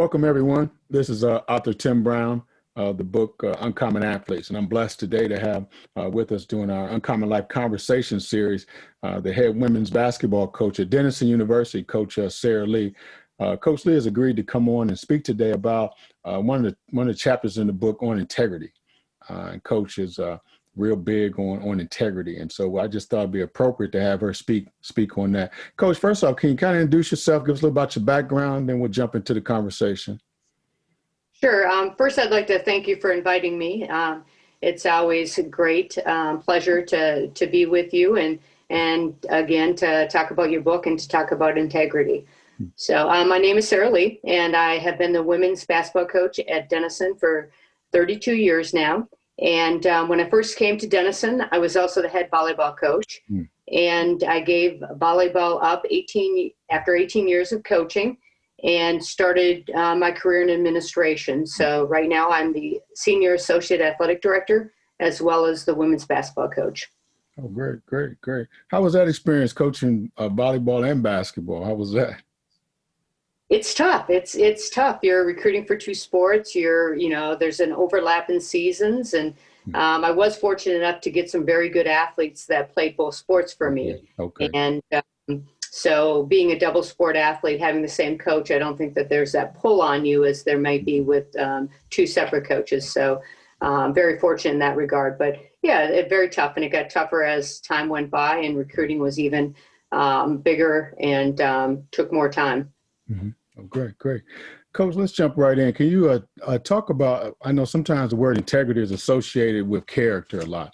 welcome everyone. This is author Tim Brown of the book Uncommon Athletes, and I'm blessed today to have with us doing our Uncommon Life Conversation series, the head women's basketball coach at Denison University, Coach Sara Lee. Coach Lee has agreed to come on and speak today about one of the chapters in the book on integrity. And Coach is real big on integrity, and so I just thought it'd be appropriate to have her speak on that. Coach, first off, can you kind of introduce yourself, give us a little about your background, then we'll jump into the conversation. Sure. First, I'd like to thank you for inviting me. It's always a great pleasure to be with you and again to talk about your book and to talk about integrity. So my name is Sara Lee, and I have been the women's basketball coach at Denison for 32 years now. And when I first came to Denison, I was also the head volleyball coach. And I gave volleyball up after 18 years of coaching and started my career in administration. So right now I'm the senior associate athletic director as well as the women's basketball coach. Oh, great. How was that experience coaching volleyball and basketball? How was that? It's tough. It's tough. You're recruiting for two sports. There's an overlap in seasons. And I was fortunate enough to get some very good athletes that played both sports for me. Okay. And so being a double sport athlete, having the same coach, I don't think that there's that pull on you as there might be with two separate coaches. So very fortunate in that regard. But yeah, very tough. And it got tougher as time went by and recruiting was even bigger and took more time. Mm-hmm. Oh, great. Coach, let's jump right in. Can you talk about, I know sometimes the word integrity is associated with character a lot.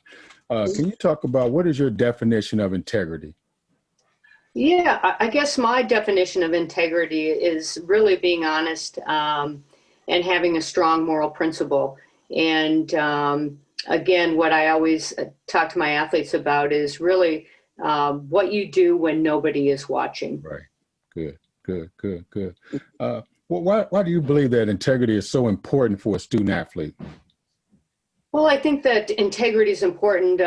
Can you talk about what is your definition of integrity? Yeah, I guess my definition of integrity is really being honest and having a strong moral principle. And again, what I always talk to my athletes about is really what you do when nobody is watching. Right. Good. Why do you believe that integrity is so important for a student athlete? Well, I think that integrity is important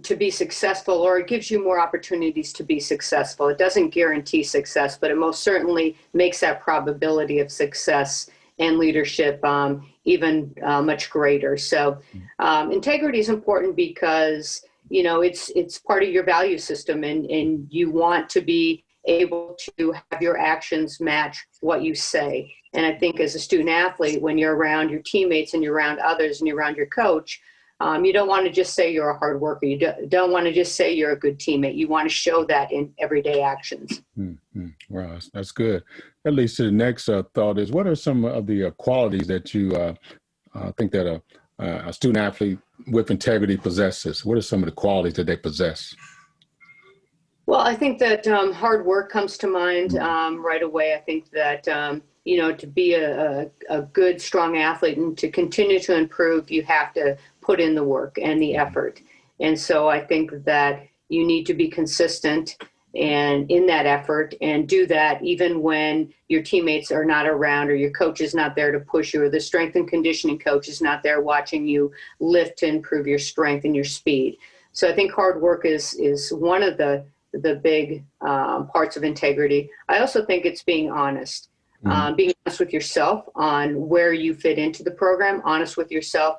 to be successful, or it gives you more opportunities to be successful. It doesn't guarantee success, but it most certainly makes that probability of success and leadership even much greater. So integrity is important because, it's part of your value system, and you want to be able to have your actions match what you say. And I think as a student athlete, when you're around your teammates and you're around others and you're around your coach, you don't want to just say you're a hard worker. You don't want to just say you're a good teammate. You want to show that in everyday actions. Wow, that's good. That leads to the next thought is, what are some of the qualities that you think that a student athlete with integrity possesses? What are some of the qualities that they possess? Well, I think that hard work comes to mind right away. I think that, to be a good, strong athlete and to continue to improve, you have to put in the work and the effort. And so I think that you need to be consistent and in that effort and do that even when your teammates are not around or your coach is not there to push you, or the strength and conditioning coach is not there watching you lift to improve your strength and your speed. So I think hard work is one of the big parts of integrity. I also think it's being honest, being honest with yourself on where you fit into the program, honest with yourself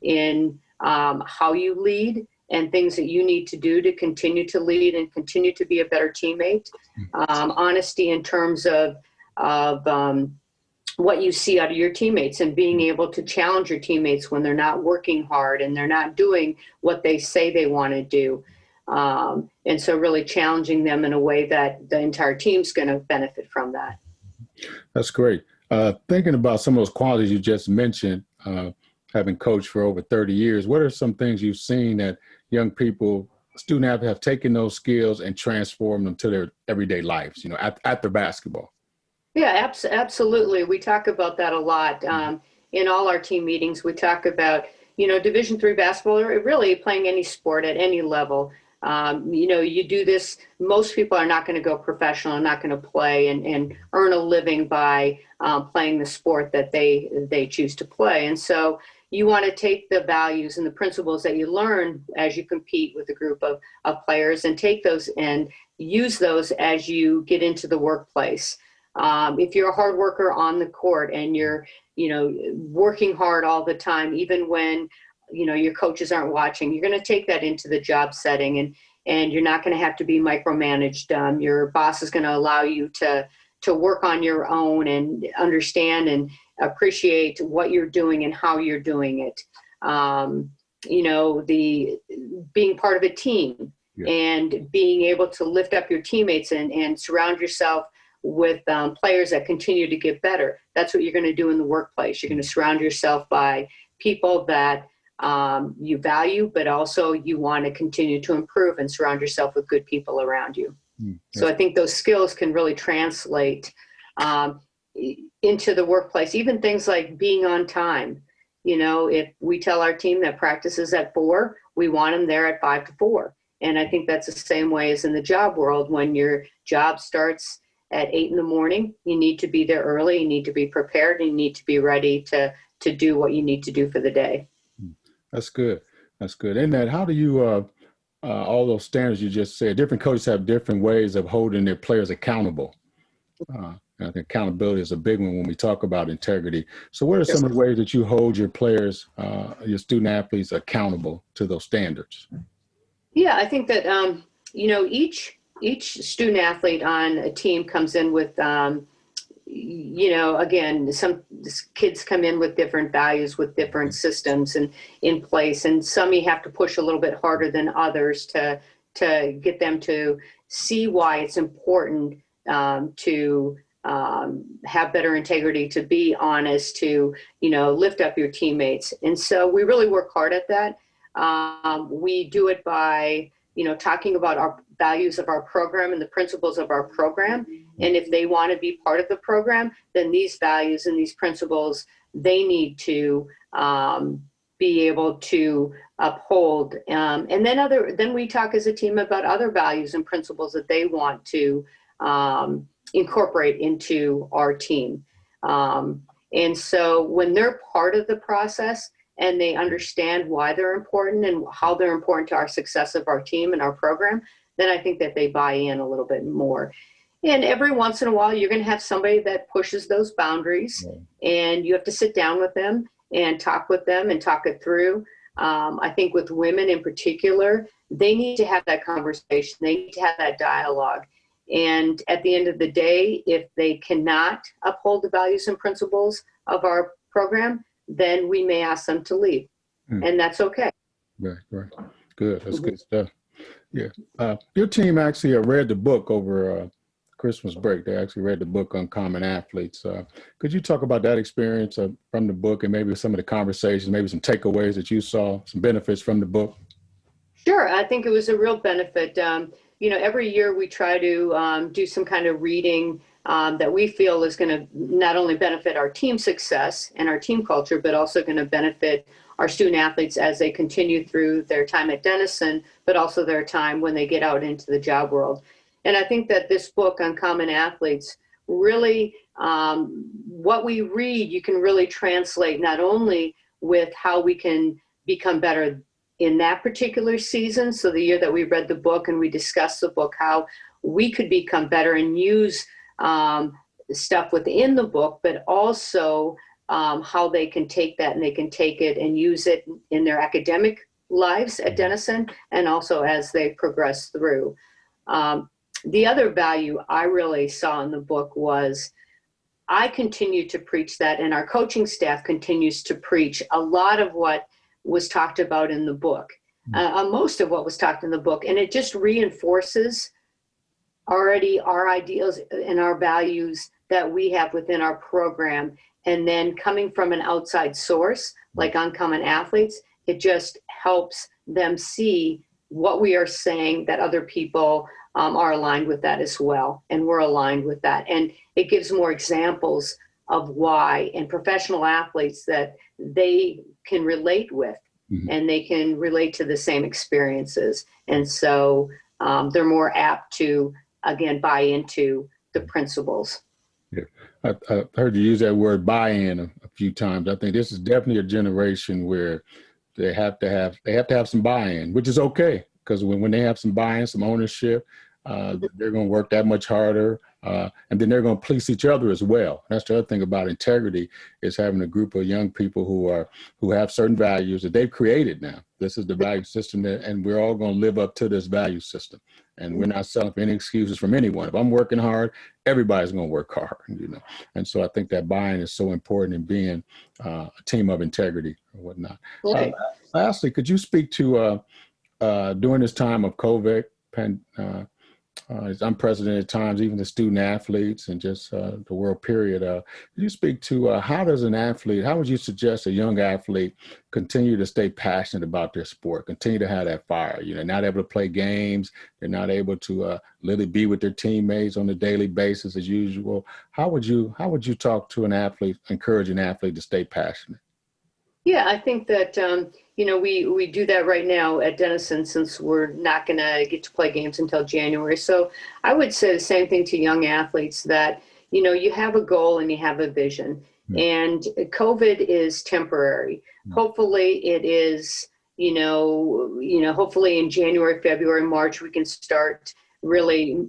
in how you lead and things that you need to do to continue to lead and continue to be a better teammate. Honesty in terms of what you see out of your teammates and being able to challenge your teammates when they're not working hard and they're not doing what they say they want to do. And so really challenging them in a way that the entire team's going to benefit from that. That's great. Thinking about some of those qualities you just mentioned, having coached for over 30 years, what are some things you've seen that young people, student athletes, have taken those skills and transformed them to their everyday lives, after basketball? Yeah, absolutely. We talk about that a lot. In all our team meetings, we talk about, Division III basketball, or really playing any sport at any level. You do this, most people are not going to go professional and not going to play and earn a living by playing the sport that they choose to play. And so you want to take the values and the principles that you learn as you compete with a group of players and take those and use those as you get into the workplace. If you're a hard worker on the court and you're, working hard all the time, even when, your coaches aren't watching, you're going to take that into the job setting, and you're not going to have to be micromanaged. Your boss is going to allow you to work on your own and understand and appreciate what you're doing and how you're doing it. The being part of a team, yeah, and being able to lift up your teammates and surround yourself with players that continue to get better. That's what you're going to do in the workplace. You're going to surround yourself by people that you value, but also you want to continue to improve, and surround yourself with good people around you. So I think those skills can really translate into the workplace. Even things like being on time. If we tell our team that practice is at 4, we want them there at 5 to 4. And I think that's the same way as in the job world. When your job starts at 8 in the morning, you need to be there early, you need to be prepared, and you need to be ready to do what you need to do for the day. That's good. That's good. And that, how do you, all those standards you just said, different coaches have different ways of holding their players accountable. I think accountability is a big one when we talk about integrity. So what are some of the ways that you hold your players, your student athletes, accountable to those standards? Yeah, I think that, each student athlete on a team comes in with, again, some kids come in with different values, with different systems and in place. And some you have to push a little bit harder than others to get them to see why it's important to have better integrity, to be honest, to, lift up your teammates. And so we really work hard at that. We do it by, talking about our values of our program and the principles of our program. And if they want to be part of the program, then these values and these principles, they need to be able to uphold. And then we talk as a team about other values and principles that they want to incorporate into our team. And so when they're part of the process and they understand why they're important and how they're important to our success of our team and our program, then I think that they buy in a little bit more. And every once in a while, you're going to have somebody that pushes those boundaries, and you have to sit down with them and talk with them and talk it through. I think with women in particular, they need to have that conversation. They need to have that dialogue. And at the end of the day, if they cannot uphold the values and principles of our program, then we may ask them to leave. And that's okay. Right. Good. That's good stuff. Yeah. Your team actually read the book over Christmas break. They actually read the book Uncommon Athletes. Could you talk about that experience from the book, and maybe some of the conversations, maybe some takeaways that you saw, some benefits from the book? Sure. I think it was a real benefit. Every year we try to do some kind of reading that we feel is going to not only benefit our team success and our team culture, but also going to benefit our student athletes as they continue through their time at Denison, but also their time when they get out into the job world. And I think that this book, Uncommon Athletes, really, what we read, you can really translate not only with how we can become better in that particular season. So the year that we read the book and we discussed the book, how we could become better and use stuff within the book, but also how they can take that and they can take it and use it in their academic lives at Denison, and also as they progress through. The other value I really saw in the book was, I continue to preach that, and our coaching staff continues to preach a lot of what was talked about in the book, most of what was talked in the book. And it just reinforces already our ideals and our values that we have within our program. And then coming from an outside source, like Uncommon Athletes, it just helps them see what we are saying, that other people are aligned with that as well. And we're aligned with that. And it gives more examples of why, and professional athletes that they can relate with, and they can relate to the same experiences. And so they're more apt to, again, buy into the principles. Yeah, I heard you use that word buy-in a few times. I think this is definitely a generation where they have to have some buy-in, which is okay, because when they have some buy-in, some ownership, they're going to work that much harder. And then they're going to police each other as well. That's the other thing about integrity, is having a group of young people who have certain values that they've created now. This is the value system, and we're all going to live up to this value system. And we're not selling for any excuses from anyone. If I'm working hard, everybody's going to work hard, you know. And so I think that buy-in is so important in being a team of integrity or whatnot. Right. Lastly, could you speak to during this time of COVID, it's unprecedented times, even the student athletes and just the world period. Could you speak to how would you suggest a young athlete continue to stay passionate about their sport, continue to have that fire? You know, not able to play games, they're not able to literally be with their teammates on a daily basis as usual. How would you talk to an athlete, encourage an athlete to stay passionate? Yeah, I think that, we do that right now at Denison, since we're not going to get to play games until January. So I would say the same thing to young athletes, that, you have a goal and you have a vision. And COVID is temporary. Hopefully it is, hopefully in January, February, March, we can start really,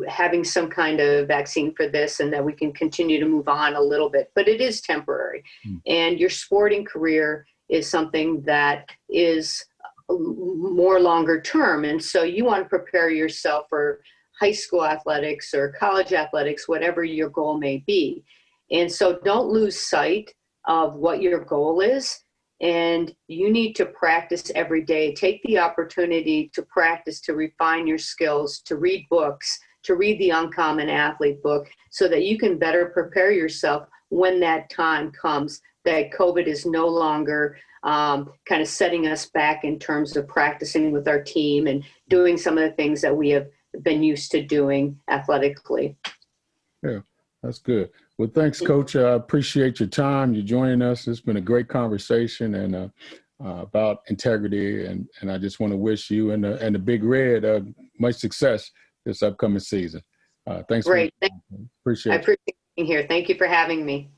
having some kind of vaccine for this, and that we can continue to move on a little bit, but it is temporary. And your sporting career is something that is more longer term. And so you want to prepare yourself for high school athletics or college athletics, whatever your goal may be. And so don't lose sight of what your goal is. And you need to practice every day. Take the opportunity to practice, to refine your skills, to read books, to read the Uncommon Athlete book, so that you can better prepare yourself when that time comes, that COVID is no longer kind of setting us back in terms of practicing with our team and doing some of the things that we have been used to doing athletically. Yeah, that's good. Well, thanks, Coach. I appreciate your time. You joining us. It's been a great conversation and about integrity. And I just want to wish you and the Big Red much success this upcoming season. Thanks. Great. Appreciate it. I appreciate being here. Thank you for having me.